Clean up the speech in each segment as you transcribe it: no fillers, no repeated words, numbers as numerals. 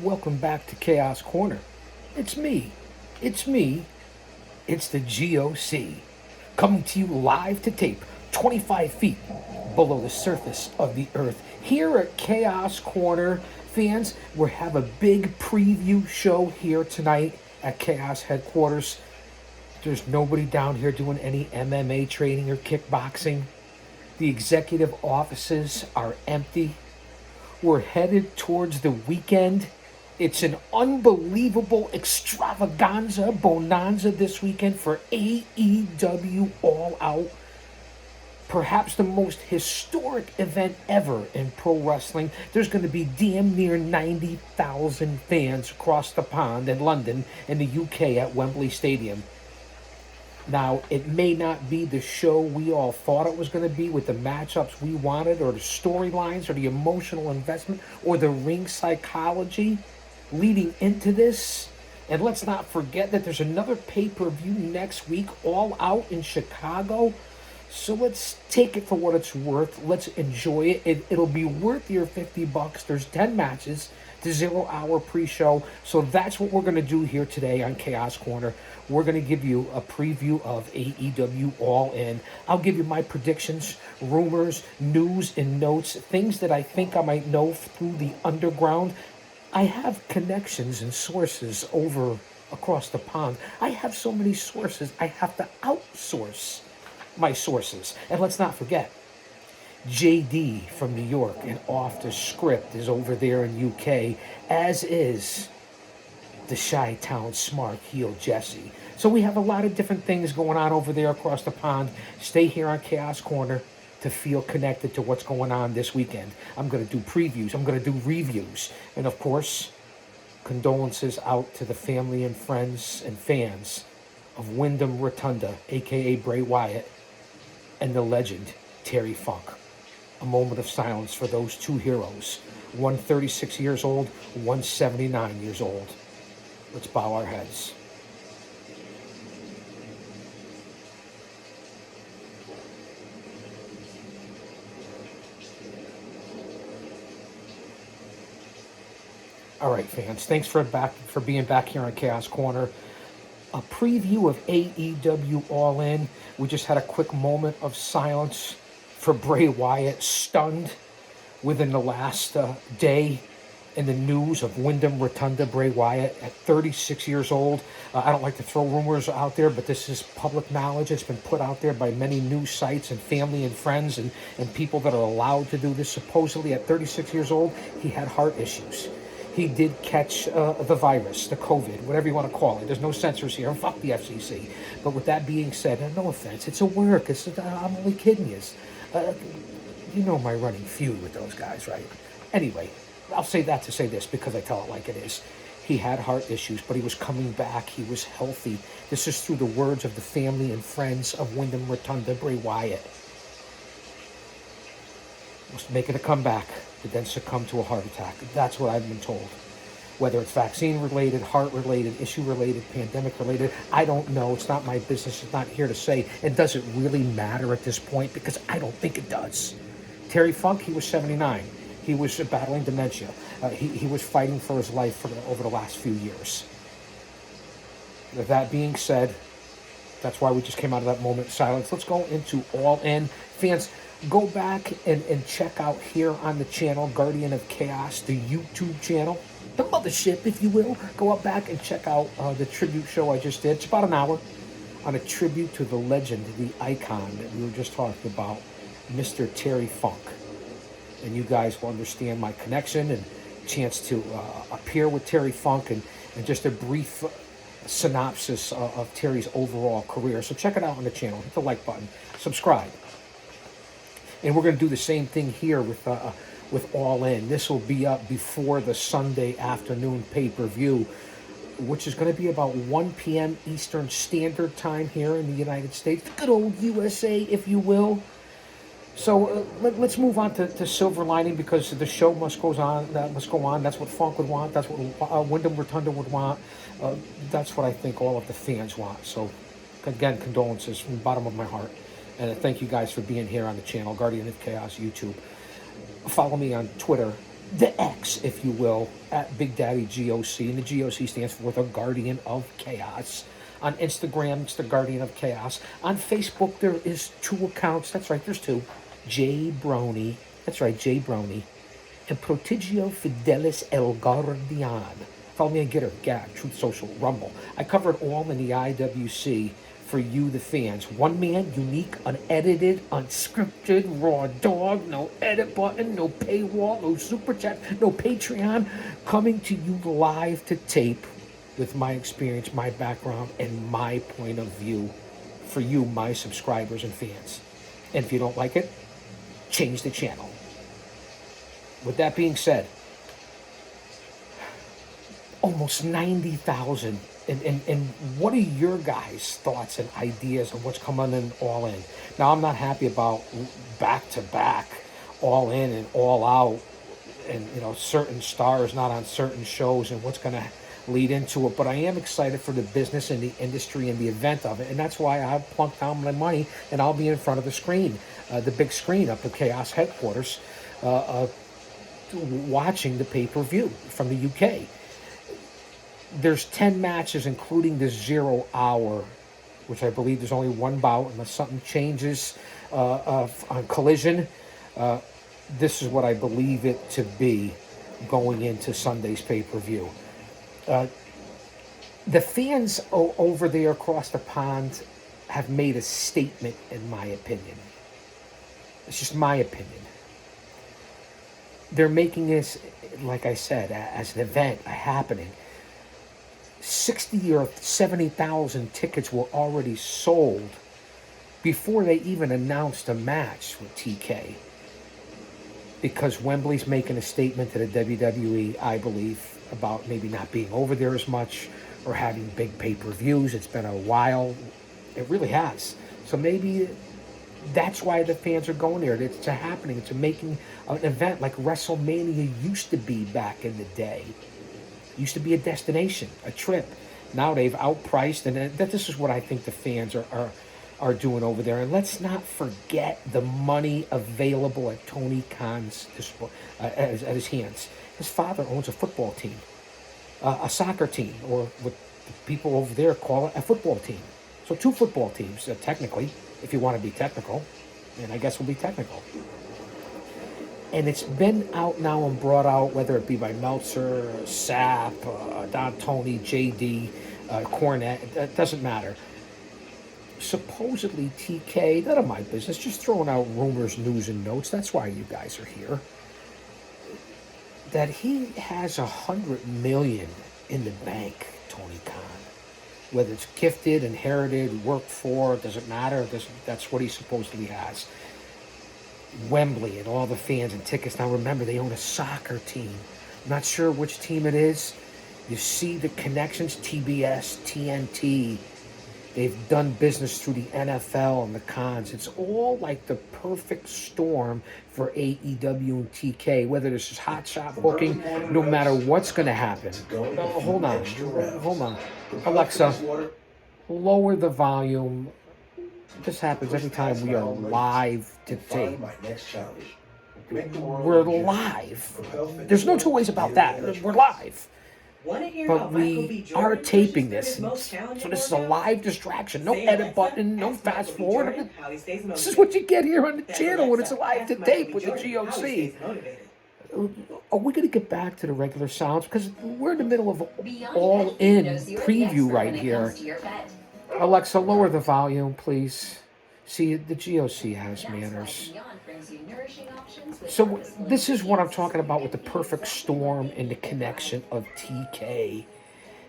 Welcome back to Chaos Corner. It's me. It's me. It's the GOC. Coming to you live to tape, 25 feet below the surface of the earth. Here at Chaos Corner, fans, we have a big preview show here tonight at Chaos headquarters. There's nobody down here doing any MMA training or kickboxing. The executive offices are empty. We're headed towards the weekend. It's an unbelievable extravaganza, bonanza this weekend for AEW All Out. Perhaps the most historic event ever in pro wrestling. There's going to be damn near 90,000 fans across the pond in London in the UK at Wembley Stadium. Now, it may not be the show we all thought it was going to be with the matchups we wanted, or the storylines, or the emotional investment, or the ring psychology leading into this. And let's not forget that there's another pay-per-view next week, All Out in Chicago. So let's take it for what it's worth. Let's enjoy it. It'll be worth your $50. There's 10 matches, the 0-hour pre-show. So that's what we're going to do here today on Chaos Corner. We're going to give you a preview of AEW All In. I'll give you my predictions, rumors, news, and notes, things that I think I might know through the underground. I have connections and sources over across the pond. I have so many sources, I have to outsource my sources. And let's not forget, JD from New York and Off the Script is over there in UK, as is the Chi-Town smart heel Jesse. So we have a lot of different things going on over there across the pond. Stay here on Chaos Corner to feel connected to what's going on this weekend. I'm going to do previews. I'm going to do reviews. And of course, condolences out to the family and friends and fans of Wyndham Rotunda, a.k.a. Bray Wyatt, and the legend, Terry Funk. A moment of silence for those two heroes. One 36 years old, one 79 years old. Let's bow our heads. All right, fans, thanks for being back here on Chaos Corner. A preview of AEW All In. We just had a quick moment of silence for Bray Wyatt, stunned within the last day in the news of Wyndham Rotunda. Bray Wyatt at 36 years old. I don't like to throw rumors out there, but this is public knowledge. It's been put out there by many news sites and family and friends and people that are allowed to do this. Supposedly at 36 years old, he had heart issues. He did catch the virus, the COVID, whatever you want to call it. There's no censors here. Fuck the FCC. But with that being said, and no offense, it's a work. I'm only kidding you. You know my running feud with those guys, right? Anyway, I'll say that to say this because I tell it like it is. He had heart issues, but he was coming back. He was healthy. This is through the words of the family and friends of Wyndham Rotunda, Bray Wyatt. Was making a comeback, but then succumbed to a heart attack. That's what I've been told. Whether it's vaccine related, heart related, issue related, pandemic related, I don't know. It's not my business. It's not here to say. And does it really matter at this point? Because I don't think it does. Terry Funk, he was 79. He was battling dementia. He was fighting for his life over the last few years. With that being said, that's why we just came out of that moment of silence. Let's go into All In. Fans, go back and check out here on the channel, Guardian of Chaos, the YouTube channel, the mothership, if you will. Go up back and check out the tribute show I just did. It's about an hour on a tribute to the legend, the icon that we were just talking about, Mr. Terry Funk. And you guys will understand my connection and chance to appear with Terry Funk and just a brief synopsis of Terry's overall career. So check it out on the channel. Hit the like button. Subscribe. And we're going to do the same thing here with All In. This will be up before the Sunday afternoon pay-per-view, which is going to be about 1 p.m. Eastern Standard Time here in the United States. Good old USA, if you will. So let's move on to Silver Lining, because the show must go on. That's what Funk would want. That's what Wyndham Rotunda would want. That's what I think all of the fans want. So, again, condolences from the bottom of my heart. And thank you guys for being here on the channel, Guardian of Chaos YouTube. Follow me on Twitter the X, if you will, at Big Daddy GOC. And the GOC stands for the Guardian of Chaos. On Instagram, it's the Guardian of Chaos. On Facebook, there is 2 accounts. That's right, there's 2. Jay Brony. That's right, Jay Brony. And Prodigio Fidelis El Guardian. Follow me on Getter, Gab, Truth Social, Rumble. I cover it all in the IWC for you, the fans. One man, unique, unedited, unscripted, raw dog, no edit button, no paywall, no super chat, no Patreon. Coming to you live to tape with my experience, my background, and my point of view for you, my subscribers and fans. And if you don't like it, change the channel. With that being said, almost 90,000. And what are your guys' thoughts and ideas on what's coming in All In? Now, I'm not happy about back-to-back All In and All Out and, certain stars not on certain shows and what's going to lead into it. But I am excited for the business and the industry and the event of it. And that's why I've plunked down my money and I'll be in front of the screen, the big screen up at Chaos headquarters, watching the pay-per-view from the UK. There's 10 matches, including the 0 hour, which I believe there's only 1 bout unless something changes on Collision. This is what I believe it to be going into Sunday's pay-per-view. The fans over there across the pond have made a statement, in my opinion. It's just my opinion. They're making this, like I said, as an event, a happening. 60 or 70,000 tickets were already sold before they even announced a match with TK. Because Wembley's making a statement to the WWE, I believe, about maybe not being over there as much or having big pay-per-views. It's been a while. It really has. So maybe that's why the fans are going there. It's a happening. It's a making an event like WrestleMania used to be back in the day. Used to be a destination, a trip. Now they've outpriced, and this is what I think the fans are doing over there. And let's not forget the money available at Tony Khan's at his hands. His father owns a football team, a soccer team, or what the people over there call it, a football team. So 2 football teams, technically, if you want to be technical, and I guess we'll be technical. And it's been out now and brought out, whether it be by Meltzer, Sapp, Don Tony, JD, Cornette, it doesn't matter. Supposedly TK, none of my business, just throwing out rumors, news, and notes. That's why you guys are here. That he has $100 million in the bank, Tony Khan. Whether it's gifted, inherited, worked for, it doesn't matter. That's what he supposedly has. Wembley and all the fans and tickets. Now remember, they own a soccer team. I'm not sure which team it is. You see the connections, TBS, TNT. They've done business through the NFL and the Cons. It's all like the perfect storm for AEW and TK, whether this is hot shot booking, no matter what's going to happen. Oh, hold on. Alexa, lower the volume. This happens every time we are live to tape. We're live. There's no 2 ways about that. We're live. But we are taping this. So this is a live distraction. No edit button, no fast forward. This is what you get here on the channel when it's a live to tape with the GOC. Are we going to get back to the regular sounds? Because we're in the middle of All In preview right here. Alexa, lower the volume, please. See, the GOC has manners. So this is what I'm talking about with the perfect storm and the connection of TK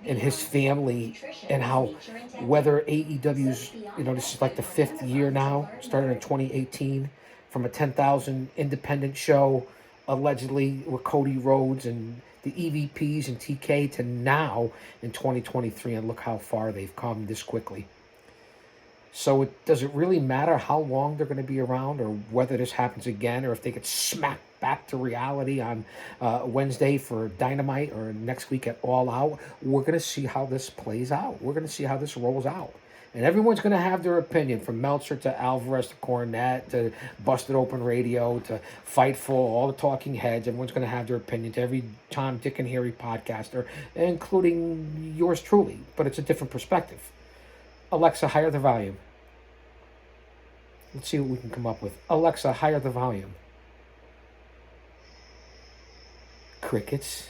and his family, and how whether AEW's, this is like the 5th year now, started in 2018, from a 10,000 independent show, allegedly with Cody Rhodes and the EVPs and TK, to now in 2023, and look how far they've come this quickly. So does it really matter how long they're going to be around, or whether this happens again, or if they get smacked back to reality on Wednesday for Dynamite or next week at All Out? We're going to see how this plays out. We're going to see how this rolls out. And everyone's going to have their opinion, from Meltzer to Alvarez to Cornette to Busted Open Radio to Fightful, all the talking heads. Everyone's going to have their opinion, to every Tom, Dick, and Harry podcaster, including yours truly. But it's a different perspective. Alexa, higher the volume. Let's see what we can come up with. Alexa, higher the volume. Crickets.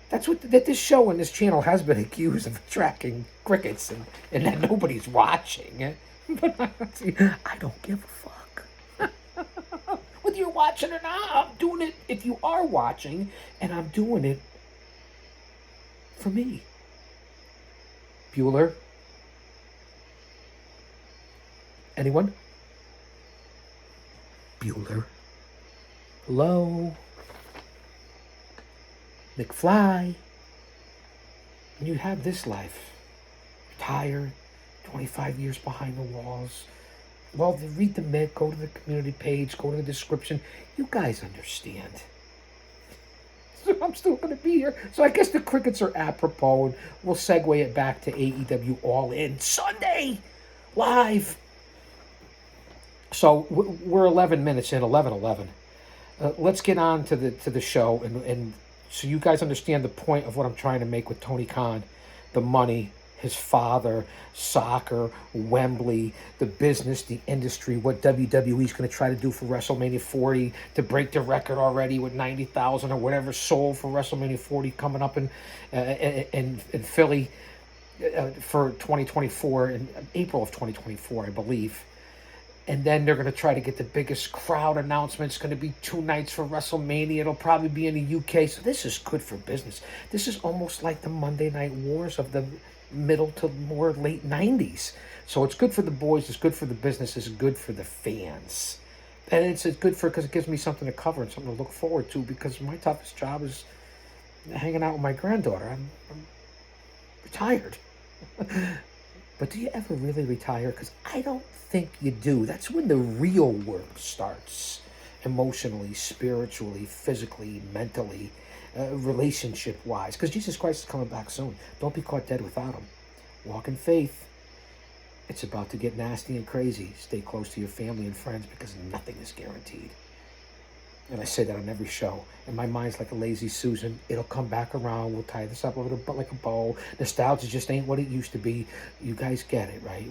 That's what that this show and this channel has been accused of attracting crickets, and that nobody's watching. But I don't give a fuck. Whether you're watching or not, I'm doing it if you are watching, and I'm doing it for me. Bueller? Anyone? Bueller? Hello? McFly? And you have this life. Retired, 25 years behind the walls. Well, read the Met, go to the community page, go to the description. You guys understand. So I'm still going to be here. So I guess the crickets are apropos, and we'll segue it back to AEW All In Sunday, live. So we're 11 minutes in, 11:11. Let's get on to the show, and so you guys understand the point of what I'm trying to make with Tony Khan, the money, his father, soccer, Wembley, the business, the industry, what WWE's going to try to do for WrestleMania 40 to break the record already with 90,000 or whatever sold for WrestleMania 40 coming up in Philly for 2024, in April of 2024, I believe. And then they're going to try to get the biggest crowd announcement. It's going to be 2 nights for WrestleMania. It'll probably be in the UK. So this is good for business. This is almost like the Monday Night Wars of the middle to more late 90s. So it's good for the boys. It's good for the business. It's good for the fans. And it's good because it gives me something to cover and something to look forward to, because my toughest job is hanging out with my granddaughter. I'm retired. But do you ever really retire? Because I don't think you do. That's when the real work starts. Emotionally, spiritually, physically, mentally, relationship-wise. Because Jesus Christ is coming back soon. Don't be caught dead without him. Walk in faith. It's about to get nasty and crazy. Stay close to your family and friends, because nothing is guaranteed. And I say that on every show. And my mind's like a lazy Susan. It'll come back around. We'll tie this up like a bow. Nostalgia just ain't what it used to be. You guys get it, right?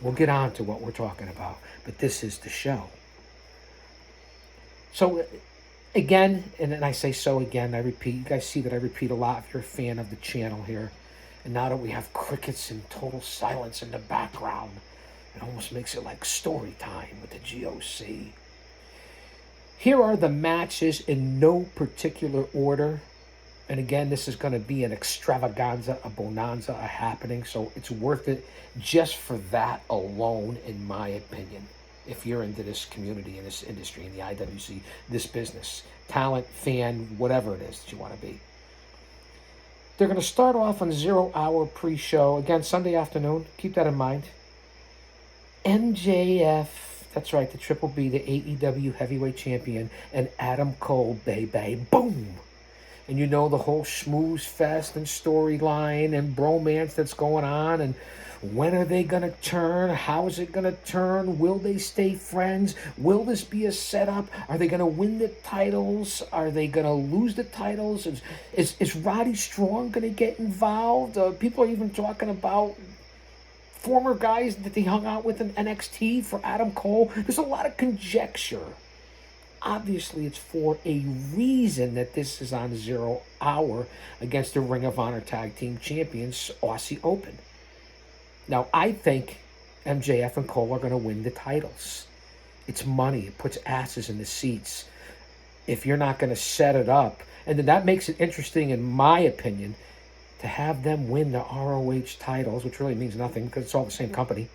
We'll get on to what we're talking about. But this is the show. So, again, and then I say so again, I repeat. You guys see that I repeat a lot if you're a fan of the channel here. And now that we have crickets and total silence in the background, it almost makes it like story time with the GOC. Here are the matches in no particular order. And again, this is going to be an extravaganza, a bonanza, a happening. So it's worth it just for that alone, in my opinion. If you're into this community, in this industry, in the IWC, this business, talent, fan, whatever it is that you want to be. They're going to start off on 0 hour pre-show. Again, Sunday afternoon. Keep that in mind. MJF. That's right, the Triple B, the AEW Heavyweight Champion, and Adam Cole, baby, boom! And you know the whole schmooze fest and storyline and bromance that's going on, and when are they going to turn? How is it going to turn? Will they stay friends? Will this be a setup? Are they going to win the titles? Are they going to lose the titles? Is Roddy Strong going to get involved? People are even talking about former guys that they hung out with in NXT for Adam Cole. There's a lot of conjecture. Obviously, it's for a reason that this is on 0 hour against the Ring of Honor Tag Team Champions, Aussie Open. Now, I think MJF and Cole are going to win the titles. It's money. It puts asses in the seats. If you're not going to set it up, and then that makes it interesting, in my opinion, to have them win the ROH titles, which really means nothing because it's all the same company,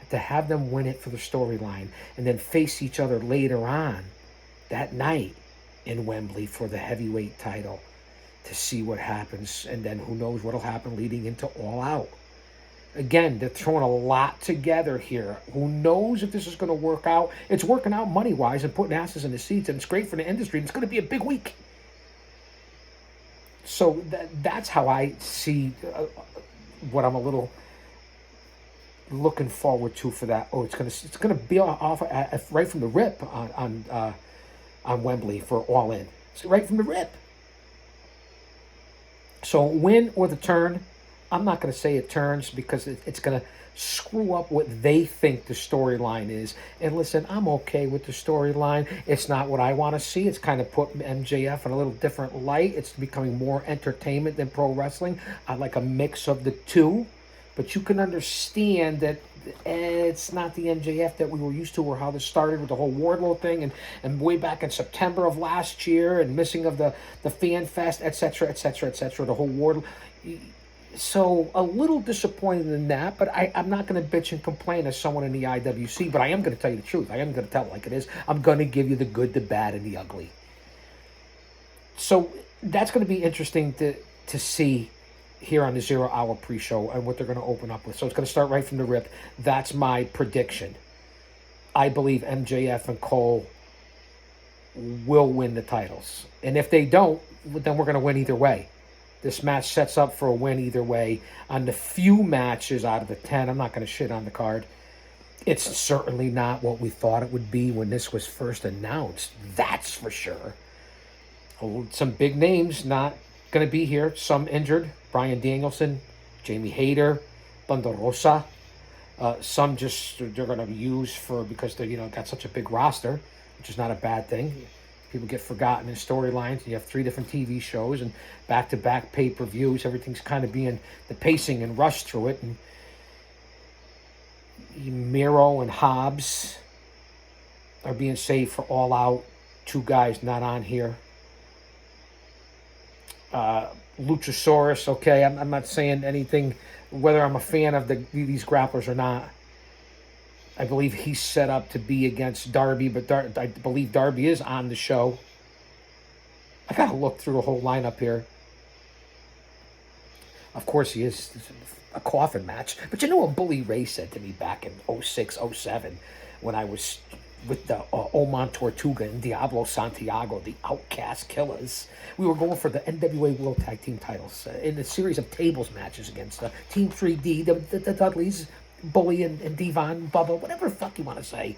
to have them win it for the storyline and then face each other later on that night in Wembley for the heavyweight title to see what happens, and then who knows what'll happen leading into All Out. Again, they're throwing a lot together here. Who knows if this is going to work out? It's working out money-wise and putting asses in the seats, and it's great for the industry, and it's going to be a big week. So that's how I see what I'm a little looking forward to for that. Oh, it's gonna be off right from the rip on Wembley for All In. It's right from the rip. So win or the turn, I'm not going to say it turns because it's going to screw up what they think the storyline is. And listen, I'm okay with the storyline. It's not what I want to see. It's kind of put MJF in a little different light. It's becoming more entertainment than pro wrestling. I like a mix of the two. But you can understand that it's not the MJF that we were used to, or how this started with the whole Wardlow thing, and way back in September of last year, and missing of the Fan Fest, etc., etc., etc., the whole Wardlow. So a little disappointed in that, but I'm not going to bitch and complain as someone in the IWC, but I am going to tell you the truth. I am going to tell it like it is. I'm going to give you the good, the bad, and the ugly. So that's going to be interesting to see here on the 0 Hour pre-show and what they're going to open up with. So it's going to start right from the rip. That's my prediction. I believe MJF and Cole will win the titles. And if they don't, then we're going to win either way. This match sets up for a win either way. On the few matches out of the 10, I'm not going to shit on the card. It's certainly not what we thought it would be when this was first announced. That's for sure. Some big names not going to be here. Some injured. Bryan Danielson, Jamie Hayter, Thunder Rosa. Some just they're going to use because they got such a big roster, which is not a bad thing. People get forgotten in storylines. You have 3 different TV shows and back-to-back pay-per-views. Everything's kind of being the pacing and rush through it. And Miro and Hobbs are being saved for All Out. 2 guys not on here. Luchasaurus, okay, I'm not saying anything, whether I'm a fan of these grapplers or not. I believe he's set up to be against Darby, but I believe Darby is on the show. I got to look through the whole lineup here. Of course, he is a coffin match. But you know what Bully Ray said to me back in 06, 07, when I was with the Oman Tortuga and Diablo Santiago, the Outcast Killers. We were going for the NWA World Tag Team titles in a series of tables matches against Team 3D, the Dudleys, Bully and Devon, Bubba, whatever the fuck you want to say.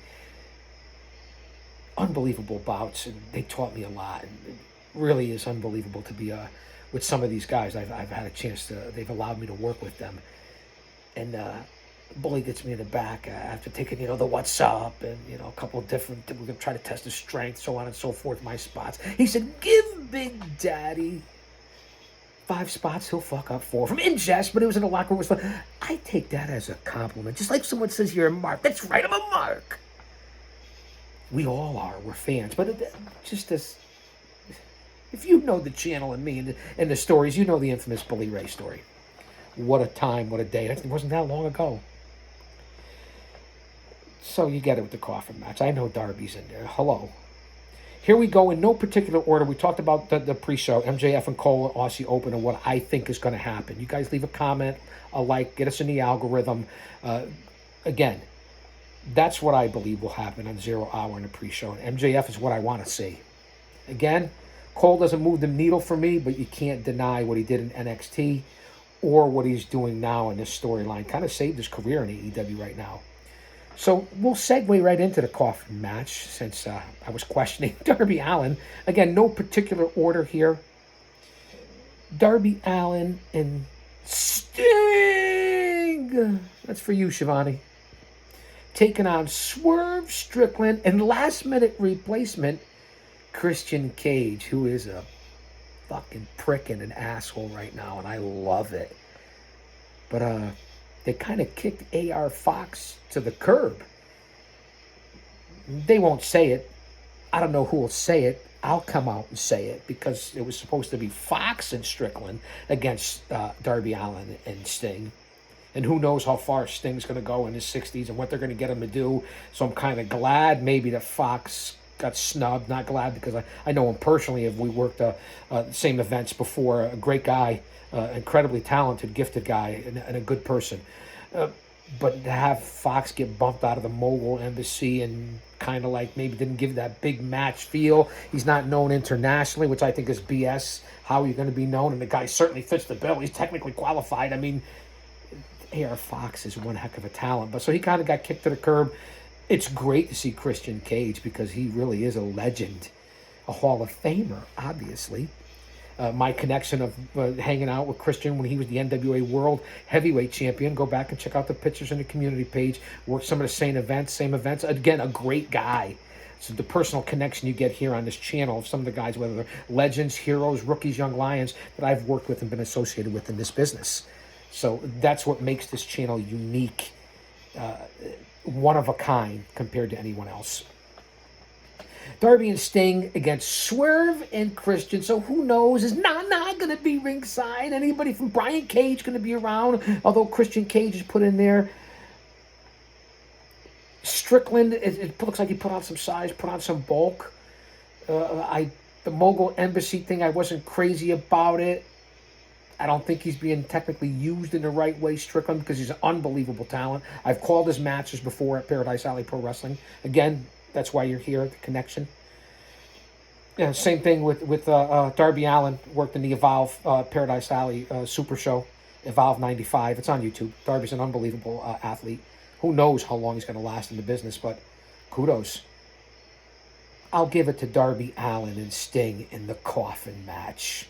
Unbelievable bouts, and they taught me a lot. And it really is unbelievable to be with some of these guys. I've had a chance to, they've allowed me to work with them. And Bully gets me in the back after taking, the what's up and, a couple of different, we're going to try to test his strength, so on and so forth, my spots. He said, give Big Daddy 5 spots, he'll fuck up 4 from in jest, but it was in the locker room. It was fun. I take that as a compliment. Just like someone says you're a mark. That's right, I'm a mark. We all are. We're fans. But just as, if you know the channel and me and the stories, you know the infamous Bully Ray story. What a time, what a day. It wasn't that long ago. So you get it with the coffin match. I know Darby's in there. Hello. Here we go in no particular order. We talked about the pre-show, MJF and Cole, Aussie Open, and what I think is going to happen. You guys leave a comment, a like, get us in the algorithm. Again, that's what I believe will happen on 0 Hour in the pre-show. And MJF is what I want to see. Again, Cole doesn't move the needle for me, but you can't deny what he did in NXT or what he's doing now in this storyline. Kind of saved his career in AEW right now. So we'll segue right into the coffin match since I was questioning Darby Allin. Again, no particular order here. Darby Allin and Sting. That's for you, Shivani. Taking on Swerve Strickland and last-minute replacement Christian Cage, who is a fucking prick and an asshole right now, and I love it. But they kind of kicked AR Fox to the curb. They won't say it. I don't know who will say it. I'll come out and say it because it was supposed to be Fox and Strickland against Darby Allin and Sting. And who knows how far Sting's going to go in his 60s and what they're going to get him to do. So I'm kind of glad maybe that Fox got snubbed. Not glad because I know him personally. If we worked same events before. A great guy. Incredibly talented, gifted guy, and a good person. But to have Fox get bumped out of the Mogul Embassy and kind of like maybe didn't give that big match feel. He's not known internationally, which I think is BS. How are you going to be known? And the guy certainly fits the bill. He's technically qualified. I mean, AR Fox is one heck of a talent. But so he kind of got kicked to the curb. It's great to see Christian Cage because he really is a legend, a Hall of Famer, obviously. My connection of hanging out with Christian when he was the NWA World Heavyweight Champion. Go back and check out the pictures on the community page. Worked some of the same events. Again, a great guy. So the personal connection you get here on this channel of some of the guys, whether they're legends, heroes, rookies, young lions, that I've worked with and been associated with in this business. So that's what makes this channel unique, one of a kind compared to anyone else. Darby and Sting against Swerve and Christian. So who knows? Is Nana going to be ringside? Anybody from Brian Cage going to be around? Although Christian Cage is put in there. Strickland, it looks like he put on some size, put on some bulk. The Mogul Embassy thing, I wasn't crazy about it. I don't think he's being technically used in the right way, Strickland, because he's an unbelievable talent. I've called his matches before at Paradise Alley Pro Wrestling. Again, that's why you're here, the connection. Yeah, same thing with Darby Allin, worked in the Evolve Paradise Alley Super Show, Evolve 95. It's on YouTube. Darby's an unbelievable athlete. Who knows how long he's going to last in the business, but kudos. I'll give it to Darby Allin and Sting in the coffin match.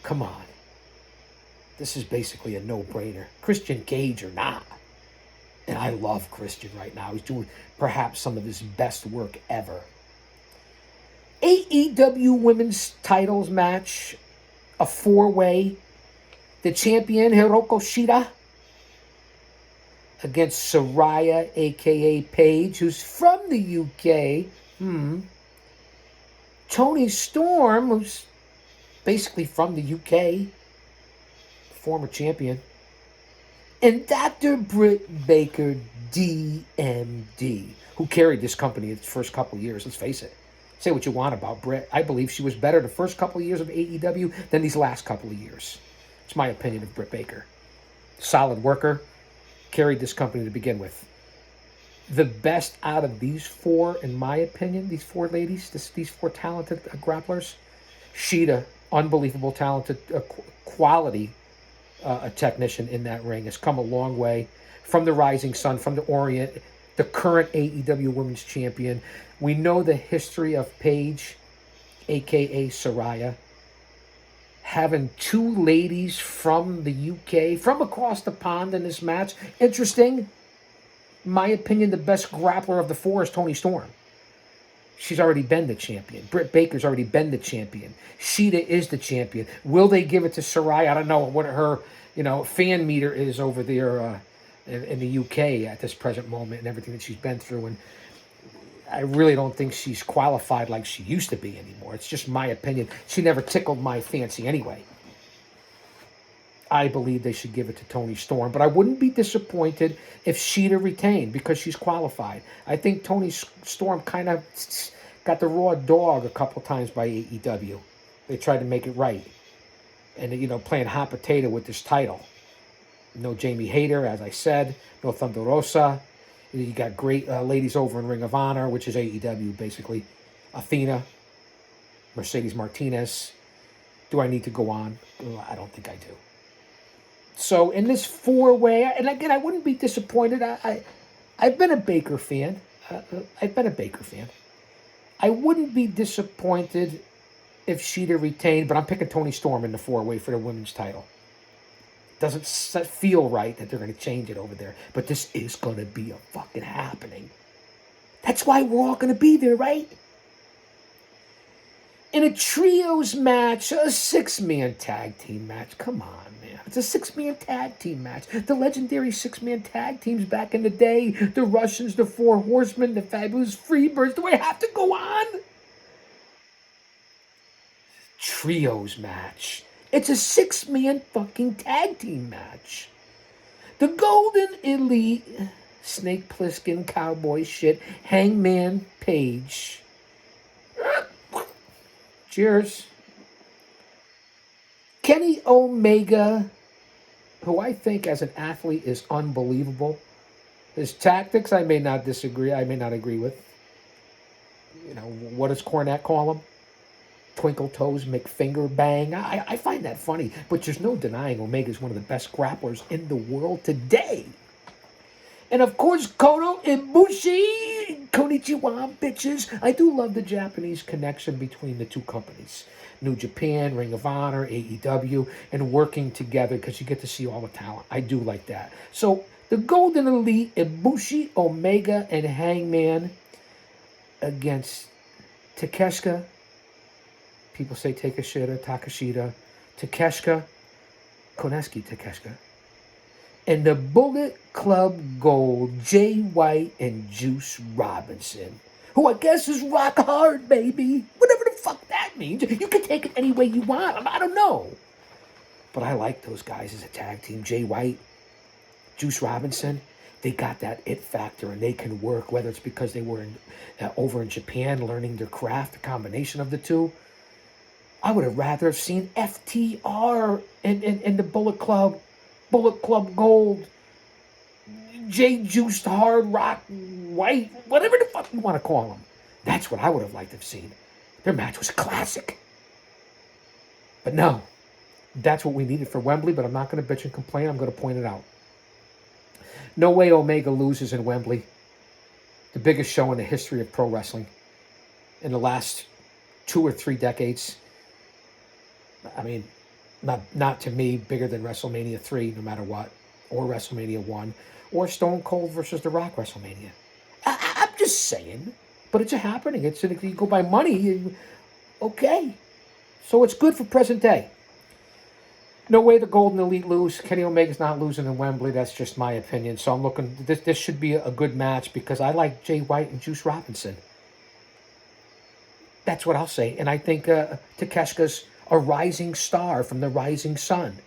Come on. This is basically a no-brainer. Christian Cage or not. And I love Christian right now. He's doing perhaps some of his best work ever. AEW Women's Titles match. A four-way. The champion, Hiroko Shida, against Saraya, a.k.a. Paige, who's from the UK. Toni Storm, who's basically from the UK. Former champion. And Dr. Britt Baker, DMD, who carried this company its first couple years. Let's face it. Say what you want about Britt. I believe she was better the first couple of years of AEW than these last couple of years. It's my opinion of Britt Baker. Solid worker. Carried this company to begin with. The best out of these four, in my opinion, these four ladies, these four talented grapplers. Shida, unbelievable talented, quality a technician in that ring, has come a long way from the Rising Sun, from the Orient, the current AEW Women's Champion. We know the history of Paige, a.k.a. Saraya, having two ladies from the UK, from across the pond in this match. Interesting. In my opinion, the best grappler of the four is Toni Storm. She's already been the champion. Britt Baker's already been the champion. Shida is the champion. Will they give it to Saraya? I don't know what her, fan meter is over there in the UK at this present moment and everything that she's been through. And I really don't think she's qualified like she used to be anymore. It's just my opinion. She never tickled my fancy anyway. I believe they should give it to Toni Storm. But I wouldn't be disappointed if Shida retained because she's qualified. I think Toni Storm kind of got the raw dog a couple times by AEW. They tried to make it right. And, playing hot potato with this title. No Jamie Hayter, as I said. No Thunder Rosa. You got great ladies over in Ring of Honor, which is AEW, basically. Athena. Mercedes Martinez. Do I need to go on? I don't think I do. So in this four-way, and again, I wouldn't be disappointed. I've been a Baker fan. I wouldn't be disappointed if Shida retained, but I'm picking Toni Storm in the four-way for the women's title. Doesn't feel right that they're going to change it over there, but this is going to be a fucking happening. That's why we're all going to be there, right? In a trios match, a six-man tag team match. Come on, man. It's a six-man tag team match. The legendary six-man tag teams back in the day. The Russians, the Four Horsemen, the Fabulous Freebirds. Do I have to go on? Trios match. It's a six-man fucking tag team match. The Golden Elite, Snake Plissken, cowboy shit, Hangman Page. Cheers. Kenny Omega, who I think as an athlete is unbelievable. His tactics, I may not disagree. I may not agree with. What does Cornette call him? Twinkle Toes McFinger Bang. I find that funny, but there's no denying Omega is one of the best grapplers in the world today. And of course, Kono Ibushi. Konnichiwa, bitches. I do love the Japanese connection between the two companies. New Japan, Ring of Honor, AEW, and working together because you get to see all the talent. I do like that. So the Golden Elite, Ibushi, Omega, and Hangman against Takeshita. People say Takeshita, Takeshita, Koneski Takeshita. And the Bullet Club Gold, Jay White and Juice Robinson, who I guess is rock hard, baby. Whatever the fuck that means. You can take it any way you want. I don't know. But I like those guys as a tag team. Jay White, Juice Robinson, they got that it factor and they can work, whether it's because they were over in Japan learning their craft, the combination of the two. I would have rather seen FTR and the Bullet Club Gold, J Juiced Hard Rock White, whatever the fuck you want to call them. That's what I would have liked to have seen. Their match was classic. But no, that's what we needed for Wembley, but I'm not going to bitch and complain. I'm going to point it out. No way Omega loses in Wembley. The biggest show in the history of pro wrestling in the last 2 or 3 decades. I mean, not to me bigger than WrestleMania 3, no matter what, or WrestleMania 1, or Stone Cold versus The Rock WrestleMania. I'm just saying, but it's happening. If you go by money, okay. So it's good for present day. No way the Golden Elite lose. Kenny Omega's not losing in Wembley. That's just my opinion. So I'm looking. This should be a good match because I like Jay White and Juice Robinson. That's what I'll say. And I think Takeshita's a rising star from the rising sun.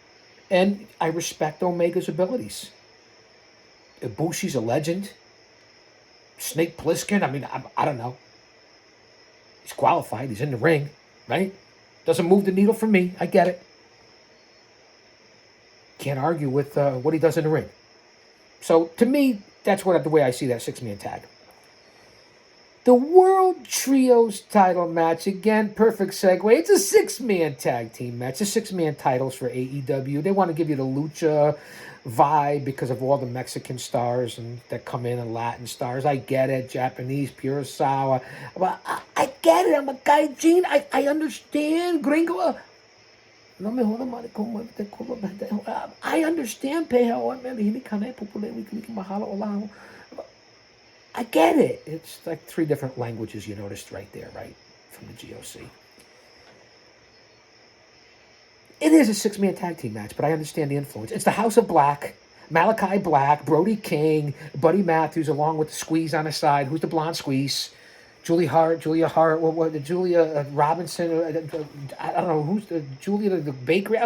And I respect Omega's abilities. Ibushi's a legend. Snake Plissken, I mean, I don't know. He's qualified. He's in the ring, right? Doesn't move the needle for me. I get it. Can't argue with what he does in the ring. So, to me, that's the way I see that 6-man tag. The World Trios title match, again, perfect segue. It's a 6-man tag team match. It's 6-man titles for AEW. They want to give you the lucha vibe because of all the Mexican stars and that come in and Latin stars. I get it. Japanese, Kurosawa. But I get it. I'm a gaijin. I understand. Gringo. No me jodas, maricón. I understand, I get it. It's like 3 different languages you noticed right there, right? From the GOC. It is a 6-man tag team match, but I understand the influence. It's the House of Black, Malachi Black, Brody King, Buddy Matthews, along with the Squeeze on the side. Who's the blonde Squeeze? Julia Hart, Julia Robinson. I don't know who's Julia the bakery.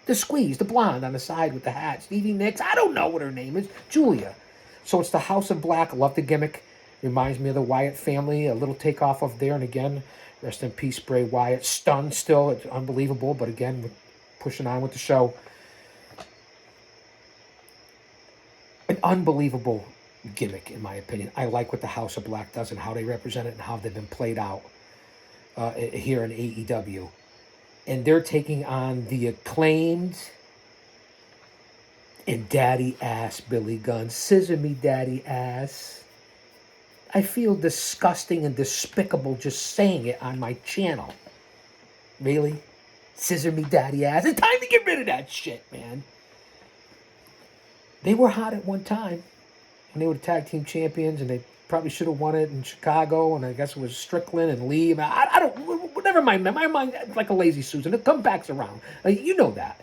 The Squeeze, the blonde on the side with the hat. Stevie Nicks. I don't know what her name is. Julia. So it's the House of Black. Love the gimmick. Reminds me of the Wyatt family. A little takeoff of there. And again, rest in peace, Bray Wyatt. Stunned still. It's unbelievable. But again, we're pushing on with the show. An unbelievable gimmick, in my opinion. I like what the House of Black does and how they represent it and how they've been played out here in AEW. And they're taking on the Acclaimed and daddy ass Billy Gunn. Scissor me, daddy ass. I feel disgusting and despicable just saying it on my channel. Really? Scissor me, daddy ass. It's time to get rid of that shit, man. They were hot at one time when they were the tag team champions, and they probably should have won it in Chicago, and I guess it was Strickland and Lee. I don't, never mind. My mind like a lazy Susan. It comes back around. You know that.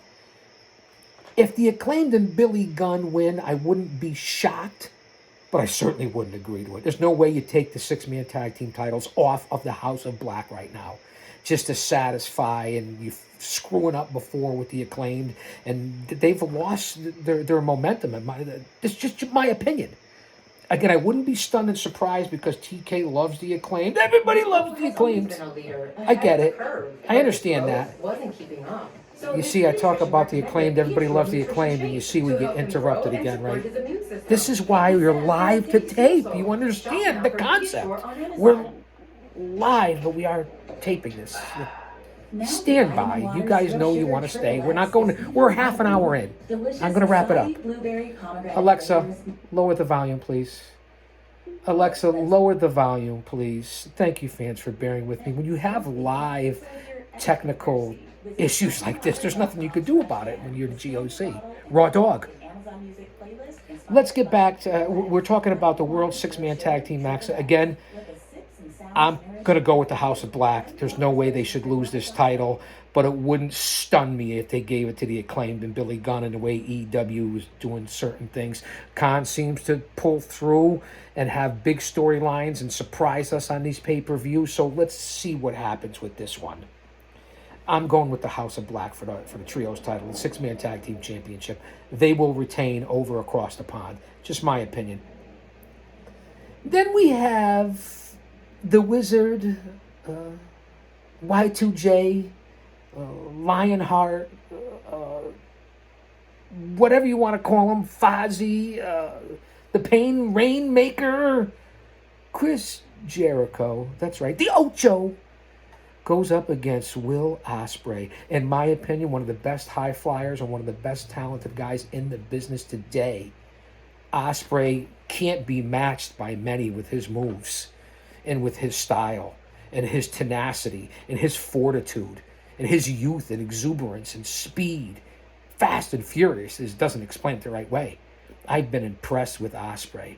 If the Acclaimed and Billy Gunn win, I wouldn't be shocked, but I certainly wouldn't agree to it. There's no way you take the 6-man tag team titles off of the House of Black right now just to satisfy, and you're screwing up before with the Acclaimed, and they've lost their momentum. It's just my opinion. Again, I wouldn't be stunned and surprised because TK loves the Acclaimed. Everybody loves the Acclaimed. I get it. I understand that. Wasn't keeping up. You see, I talk about the Acclaimed. Everybody loves the Acclaimed, and you see we get interrupted again, right? This is why you're live to tape. You understand the concept. live, but we are taping this. Stand by. You guys know you want to stay. We're not going to, we're half an hour in. I'm going to wrap it up. Alexa, lower the volume, please. Alexa, lower the volume, please. Thank you, fans, for bearing with me. When you have live technical issues like this, there's nothing you could do about it when you're the GOC. Raw dog. Let's get back to, we're talking about the World Six-Man Tag Team match. Again, I'm going to go with the House of Black. There's no way they should lose this title, but it wouldn't stun me if they gave it to the Acclaimed and Billy Gunn in the way AEW was doing certain things. Khan seems to pull through and have big storylines and surprise us on these pay-per-views, so let's see what happens with this one. I'm going with the House of Black for the Trios title, the Six-Man Tag Team Championship. They will retain over across the pond. Just my opinion. Then we have the Wizard, Y2J, Lionheart, whatever you want to call him, Fozzy, the Pain Rainmaker, Chris Jericho, that's right, the Ocho, goes up against Will Ospreay. In my opinion, one of the best high flyers and one of the best talented guys in the business today. Ospreay can't be matched by many with his moves and with his style and his tenacity and his fortitude and his youth and exuberance and speed. Fast and furious doesn't explain it the right way. I've been impressed with Ospreay,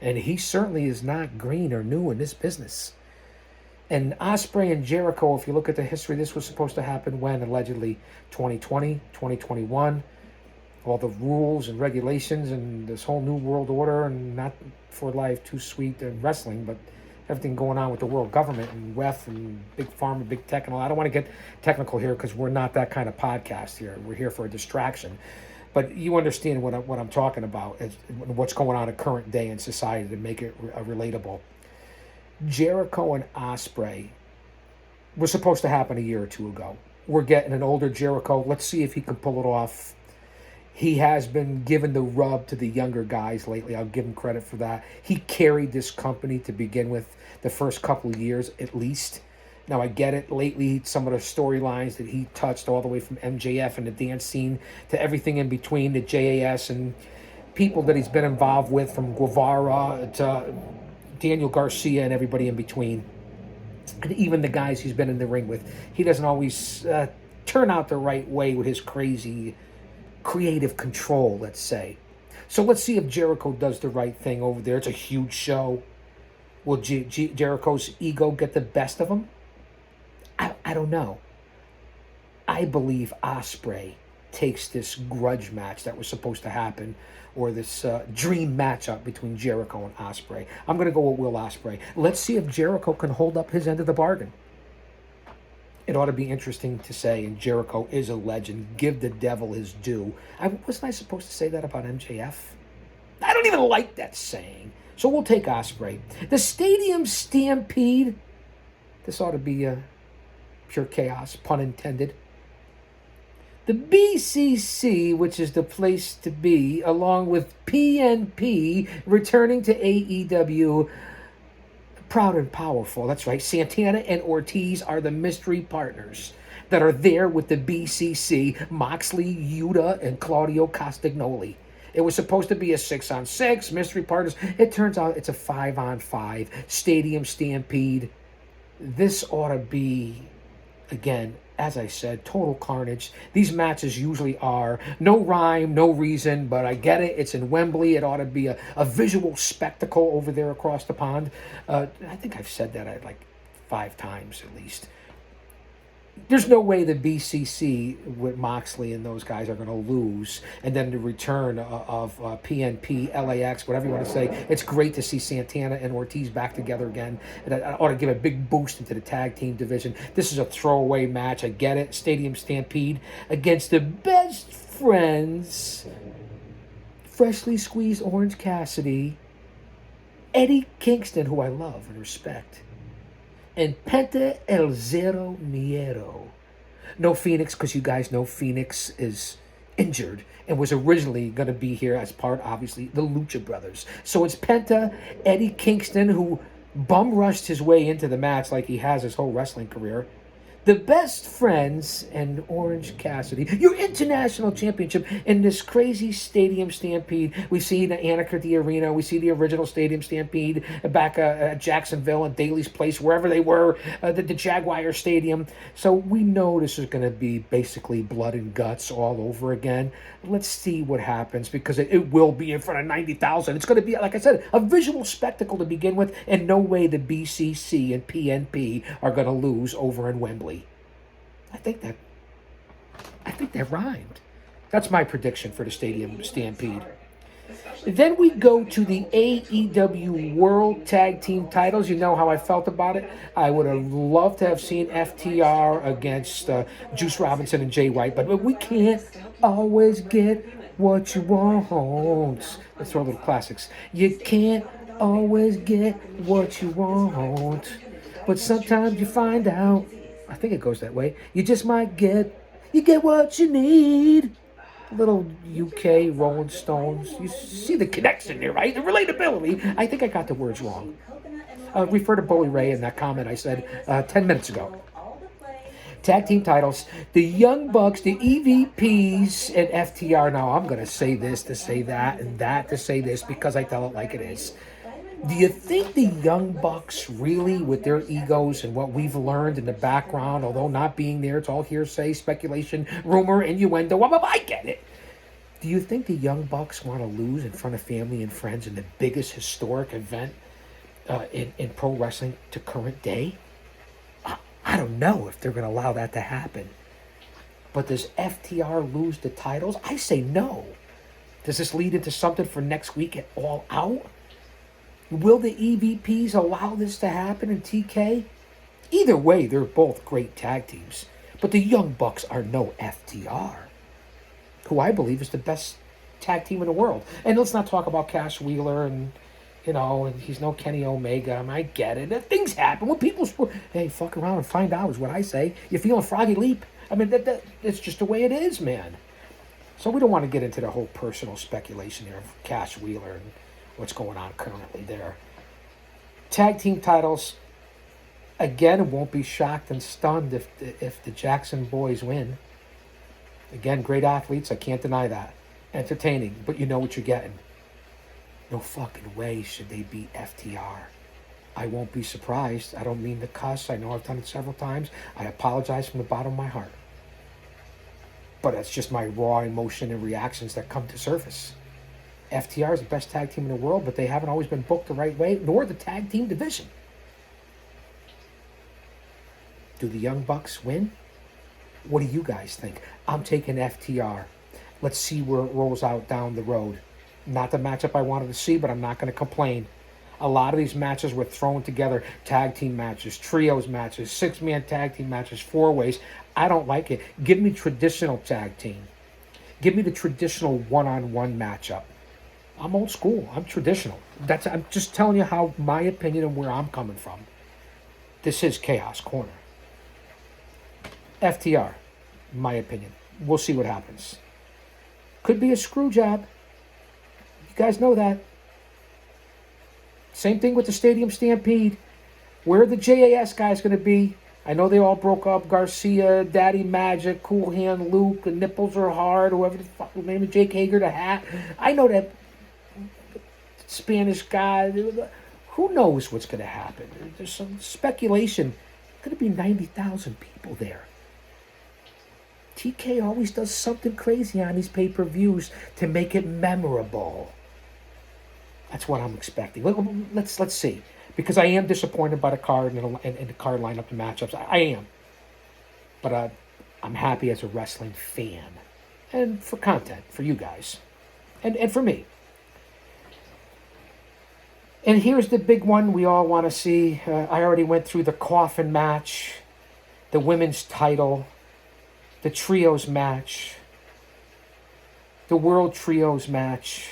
and he certainly is not green or new in this business. And Ospreay and Jericho, if you look at the history, this was supposed to happen when? Allegedly 2020, 2021. All the rules and regulations and this whole new world order, and not for life too sweet and wrestling, but everything going on with the world government and WEF and Big Pharma, Big Tech and all. I don't want to get technical here because we're not that kind of podcast here. We're here for a distraction. But you understand what I'm talking about, what's going on in current day in society to make it relatable. Jericho and Ospreay was supposed to happen a year or two ago. We're getting an older Jericho. Let's see if he can pull it off. He has been given the rub to the younger guys lately. I'll give him credit for that. He carried this company to begin with the first couple of years at least. Now, I get it. Lately, some of the storylines that he touched all the way from MJF and the dance scene to everything in between, the JAS and people that he's been involved with, from Guevara to Daniel Garcia and everybody in between, and even the guys he's been in the ring with. He doesn't always turn out the right way with his crazy creative control, let's say. So let's see if Jericho does the right thing over there. It's a huge show. Will Jericho's ego get the best of him? I don't know. I believe Ospreay takes this grudge match that was supposed to happen, or this dream matchup between Jericho and Ospreay. I'm going to go with Will Ospreay. Let's see if Jericho can hold up his end of the bargain. It ought to be interesting to say, and Jericho is a legend. Give the devil his due. Wasn't I supposed to say that about MJF? I don't even like that saying. So we'll take Ospreay. The Stadium Stampede. This ought to be pure chaos, pun intended. The BCC, which is the place to be, along with PNP, returning to AEW. Proud and powerful. That's right. Santana and Ortiz are the mystery partners that are there with the BCC, Moxley, Yuta, and Claudio Castagnoli. It was supposed to be a 6-on-6, mystery partners. It turns out it's a 5-on-5 Stadium Stampede. This ought to be, again, as I said, total carnage. These matches usually are no rhyme, no reason, but I get it. It's in Wembley. It ought to be a visual spectacle over there across the pond. I think I've said that like 5 times at least. There's no way the BCC with Moxley and those guys are going to lose. And then the return of PNP, LAX, whatever you want to say. It's great to see Santana and Ortiz back together again. And I ought to give a big boost into the tag team division. This is a throwaway match. I get it. Stadium Stampede against the best friends. Freshly squeezed Orange Cassidy. Eddie Kingston, who I love and respect. And Penta El Zero Miedo. No Phoenix, because you guys know Phoenix is injured and was originally going to be here as part, obviously, the Lucha Brothers. So it's Penta, Eddie Kingston, who bum rushed his way into the match like he has his whole wrestling career. The Best Friends and Orange Cassidy, your international championship in this crazy stadium stampede. We see the Anarchy Arena. We see the original stadium stampede back at Jacksonville and Daly's Place, wherever they were, the Jaguar Stadium. So we know this is going to be basically blood and guts all over again. Let's see what happens, because it will be in front of 90,000. It's going to be, like I said, a visual spectacle to begin with, and no way the BCC and PNP are going to lose over in Wembley. I think that rhymed. That's my prediction for the Stadium Stampede. Then we go to the AEW World Tag Team titles. You know how I felt about it. I would have loved to have seen FTR against Juice Robinson and Jay White, but we can't always get what you want. Let's throw a little classics. You can't always get what you want, but sometimes you find out. I think it goes that way. You just might get what you need. Little UK Rolling Stones. You see the connection there, right? The relatability. I think I got the words wrong. Refer to Bully Ray in that comment I said 10 minutes ago. Tag team titles. The Young Bucks, the EVPs, and FTR. Now, I'm going to say this to say that and that to say this because I tell it like it is. Do you think the Young Bucks really, with their egos and what we've learned in the background, although not being there, it's all hearsay, speculation, rumor, innuendo, I get it. Do you think the Young Bucks want to lose in front of family and friends in the biggest historic event in pro wrestling to current day? I don't know if they're going to allow that to happen. But does FTR lose the titles? I say no. Does this lead into something for next week at All Out? Will the EVPs allow this to happen in TK? Either way, they're both great tag teams. But the Young Bucks are no FTR, who I believe is the best tag team in the world. And let's not talk about Cash Wheeler and, and he's no Kenny Omega. I mean, I get it. Things happen. When people, hey, fuck around and find out is what I say. You feeling froggy leap? I mean, that's just the way it is, man. So we don't want to get into the whole personal speculation here of Cash Wheeler and what's going on currently there. Tag team titles, again, won't be shocked and stunned if the Jackson boys win. Again, great athletes, I can't deny that. Entertaining, but you know what you're getting. No fucking way should they beat FTR. I won't be surprised. I don't mean to cuss. I know I've done it several times. I apologize from the bottom of my heart. But it's just my raw emotion and reactions that come to surface. FTR is the best tag team in the world, but they haven't always been booked the right way, nor the tag team division. Do the Young Bucks win? What do you guys think? I'm taking FTR. Let's see where it rolls out down the road. Not the matchup I wanted to see, but I'm not going to complain. A lot of these matches were thrown together. Tag team matches, trios matches, six-man tag team matches, four-ways. I don't like it. Give me traditional tag team. Give me the traditional one-on-one matchup. I'm old school. I'm traditional. I'm just telling you how my opinion and where I'm coming from. This is Chaos Corner. FTR, my opinion. We'll see what happens. Could be a screw job. You guys know that. Same thing with the Stadium Stampede. Where are the JAS guys going to be? I know they all broke up. Garcia, Daddy Magic, Cool Hand Luke, the Nipples Are Hard, whoever the fuck name is, Jake Hager, the Hat. I know that Spanish guy. Who knows what's going to happen? There's some speculation. Going to be 90,000 people there. TK always does something crazy on these pay-per-views to make it memorable. That's what I'm expecting. Let's see. Because I am disappointed by the card and the card lineup and matchups. I am. But I'm happy as a wrestling fan. And for content, for you guys. And for me. And here's the big one we all want to see. I already went through the coffin match, the women's title, the trios match, the world trios match,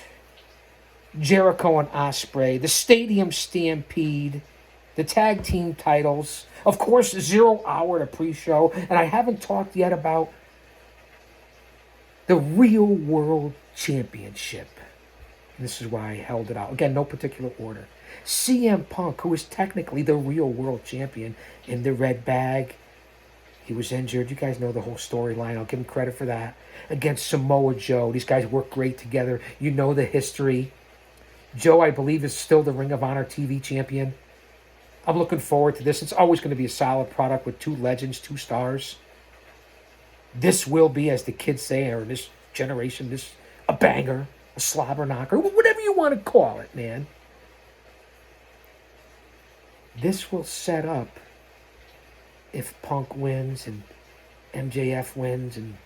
Jericho and Ospreay, the Stadium Stampede, the tag team titles, of course, 0 Hour, the pre-show, and I haven't talked yet about the Real World Championship. And this is why I held it out. Again, no particular order. CM Punk, who is technically the real world champion in the red bag, he was injured. You guys know the whole storyline. I'll give him credit for that. Against Samoa Joe. These guys work great together. You know the history. Joe, I believe, is still the Ring of Honor TV champion. I'm looking forward to this. It's always going to be a solid product with two legends, two stars. This will be, as the kids say, or this generation, this a banger, a slobber knocker, whatever you want to call it, man. This will set up, if Punk wins and MJF wins and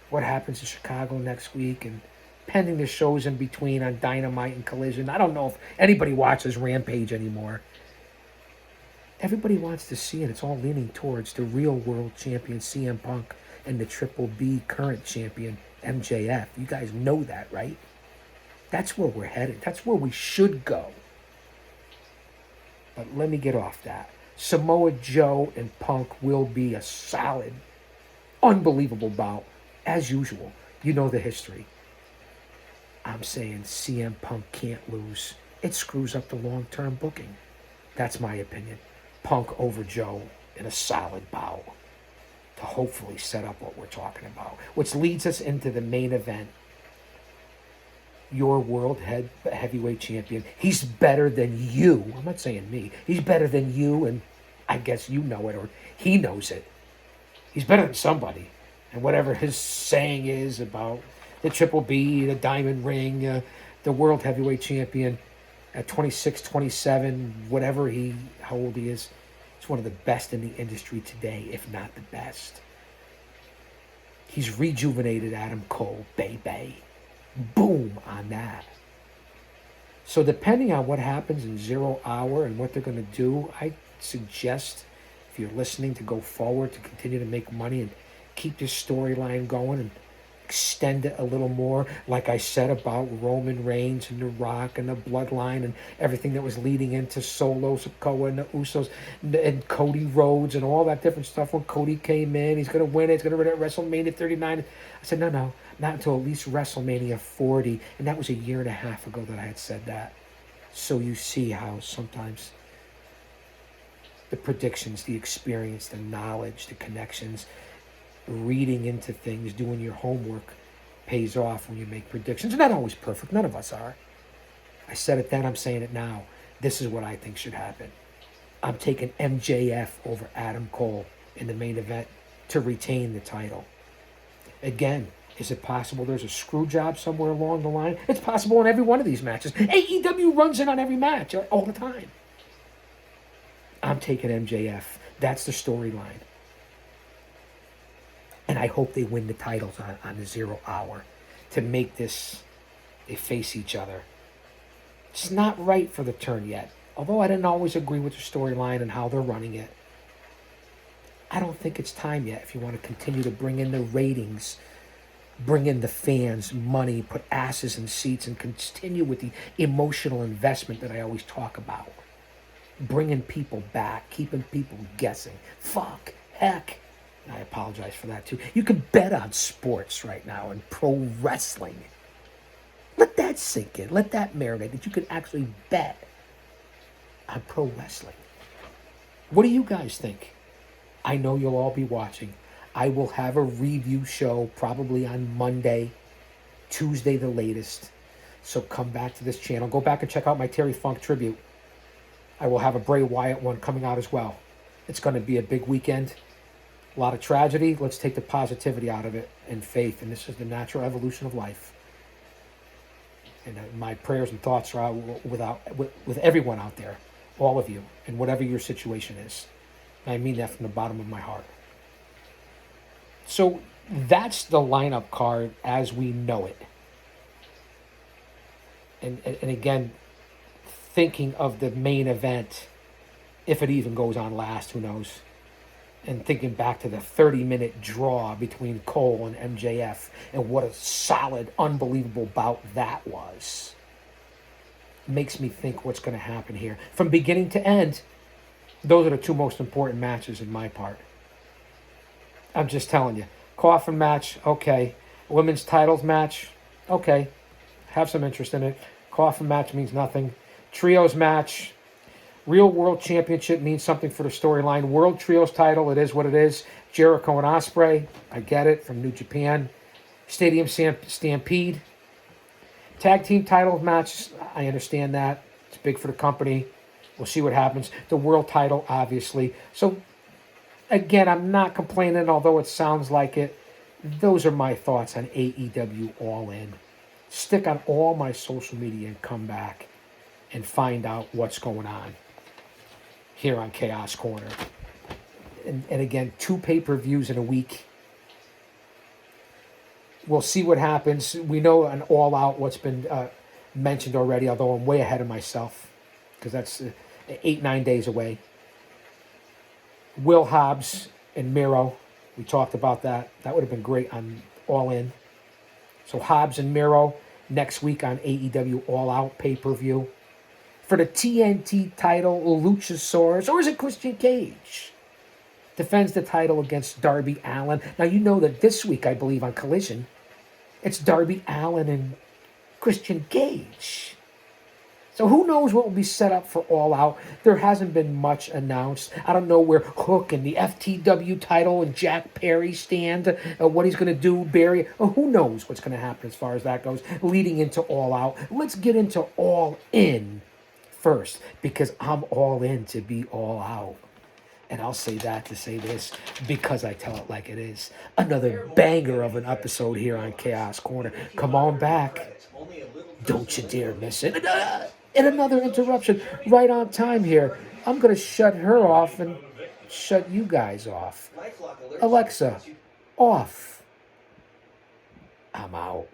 what happens in Chicago next week, and pending the shows in between on Dynamite and Collision. I don't know if anybody watches Rampage anymore. Everybody wants to see it. It's all leaning towards the real world champion CM Punk and the Triple B current champion MJF. You guys know that, right? That's where we're headed. That's where we should go. But let me get off that. Samoa Joe and Punk will be a solid, unbelievable bout, as usual. You know the history. I'm saying CM Punk can't lose. It screws up the long-term booking. That's my opinion. Punk over Joe in a solid bout to hopefully set up what we're talking about, which leads us into the main event. Your world heavyweight champion. He's better than you. I'm not saying me. He's better than you, and I guess you know it, or he knows it. He's better than somebody. And whatever his saying is about the Triple B, the Diamond Ring, the world heavyweight champion at 26, 27, how old he is, he's one of the best in the industry today, if not the best. He's rejuvenated Adam Cole, baby. Boom on that. So depending on what happens in 0 Hour and what they're going to do, I suggest, if you're listening, to go forward, to continue to make money and keep this storyline going and extend it a little more, like I said about Roman Reigns and The Rock and the Bloodline and everything that was leading into Solo Sikoa and the Usos and Cody Rhodes and all that different stuff. When Cody came in, he's going to win it, he's going to win it at WrestleMania 39. I said, no, not until at least WrestleMania 40, and that was a year and a half ago that I had said that. So you see how sometimes the predictions, the experience, the knowledge, the connections, reading into things, doing your homework pays off when you make predictions. Not always perfect. None of us are. I said it then. I'm saying it now. This is what I think should happen. I'm taking MJF over Adam Cole in the main event to retain the title. Again, is it possible there's a screw job somewhere along the line? It's possible in every one of these matches. AEW runs in on every match all the time. I'm taking MJF. That's the storyline. And I hope they win the titles on the 0 Hour to make this, they face each other. It's not right for the turn yet. Although I didn't always agree with the storyline and how they're running it. I don't think it's time yet if you want to continue to bring in the ratings, bring in the fans, money, put asses in seats, and continue with the emotional investment that I always talk about. Bringing people back, keeping people guessing. Fuck, heck. I apologize for that too. You can bet on sports right now and pro wrestling. Let that sink in. Let that marinate. That you can actually bet on pro wrestling. What do you guys think? I know you'll all be watching. I will have a review show probably on Monday, Tuesday the latest. So come back to this channel. Go back and check out my Terry Funk tribute. I will have a Bray Wyatt one coming out as well. It's going to be a big weekend. A lot of tragedy. Let's take the positivity out of it and faith. And this is the natural evolution of life. And my prayers and thoughts are out with everyone out there, all of you, and whatever your situation is. And I mean that from the bottom of my heart. So that's the lineup card as we know it. And again, thinking of the main event, if it even goes on last, who knows? And thinking back to the 30-minute draw between Cole and MJF and what a solid, unbelievable bout that was. Makes me think what's going to happen here. From beginning to end, those are the two most important matches in my part. I'm just telling you. Coffin match, okay. Women's titles match, okay. Have some interest in it. Coffin match means nothing. Trios match. Real World Championship means something for the storyline. World Trios title, it is what it is. Jericho and Ospreay, I get it, from New Japan. Stadium Stampede. Tag team title match, I understand that. It's big for the company. We'll see what happens. The world title, obviously. So, again, I'm not complaining, although it sounds like it. Those are my thoughts on AEW All In. Stick on all my social media and come back and find out what's going on here on Chaos Corner. And again, 2 pay-per-views in a week. We'll see what happens. We know an All Out what's been mentioned already, although I'm way ahead of myself because that's 8-9 days away. Will Hobbs and Miro, we talked about that. That would have been great on All In. So Hobbs and Miro next week on AEW All Out pay-per-view. For the TNT title, Luchasaurus, or is it Christian Cage? Defends the title against Darby Allin. Now, you know that this week, I believe, on Collision, it's Darby Allin and Christian Cage. So who knows what will be set up for All Out. There hasn't been much announced. I don't know where Hook and the FTW title and Jack Perry stand, what he's going to do, Barry. Who knows what's going to happen as far as that goes, leading into All Out. Let's get into All In first, because I'm all in to be all out. And I'll say that to say this, because I tell it like it is. Another banger of an episode here on Chaos Corner. Come on back. Don't you dare miss it. And another interruption right on time here. I'm going to shut her off and shut you guys off. Alexa, off. I'm out.